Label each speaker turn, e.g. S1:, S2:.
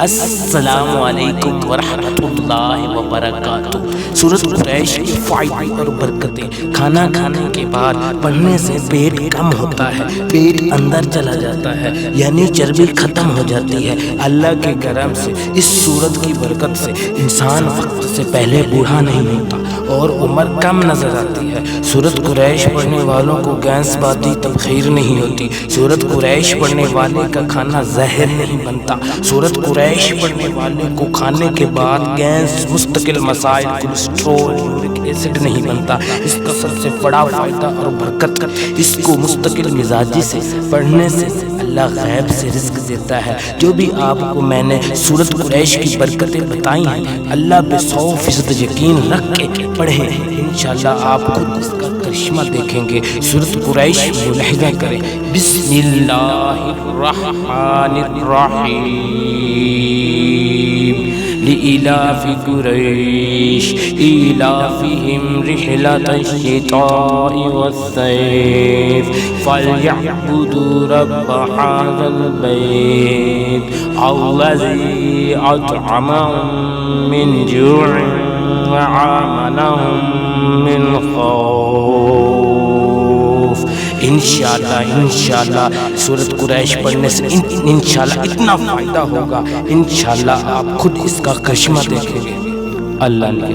S1: السلام علیکم ورحمۃ اللہ وبرکاتہ۔ سورۃ قریش کی فائدے اور برکتیں۔ کھانا کھانے کے بعد پڑھنے سے پیٹ کم ہوتا ہے، پیٹ اندر چلا جاتا ہے، یعنی چربی ختم ہو جاتی ہے۔ اللہ کے کرم سے اس سورت کی برکت سے انسان وقت سے پہلے بوڑھا نہیں ہوتا اور عمر کم نظر آتی ہے۔ سورۃ قریش پڑھنے والوں کو گیس بادی تبخیر نہیں ہوتی۔ سورۃ قریش پڑھنے والے کا کھانا زہر نہیں بنتا۔ سورۃ قریش پڑھنے والے کو کھانے کے بعد گیس، مستقل مسائل، کولیسٹرول، یورک ایسڈ نہیں بنتا۔ اس کا سب سے بڑا فائدہ اور برکت اس کو مستقل مزاجی سے پڑھنے سے اللہ غیب سے رزق دیتا ہے۔ جو بھی آپ کو میں نے سورۃ قریش کی برکتیں بتائی ہیں، اللہ پہ 100% یقین رکھ کے پڑھیں، انشاءاللہ آپ خود اس کا کرشمہ دیکھیں گے۔ سورۃ قریش ملاحظہ کریں۔ بسم اللہ الرحمن الرحیم۔ لإلاف قریش إلافهم رحلة الشتاء والصيف فليعبدوا رب هذا البيت الذي أطعمهم من جوع وآمنهم من خوف۔ انشاءاللہ سورۃ قریش پڑھنے سے انشاءاللہ اتنا فائدہ ہوگا، انشاءاللہ آپ خود اس کا کرشمہ دیکھیں گے۔ اللہ نے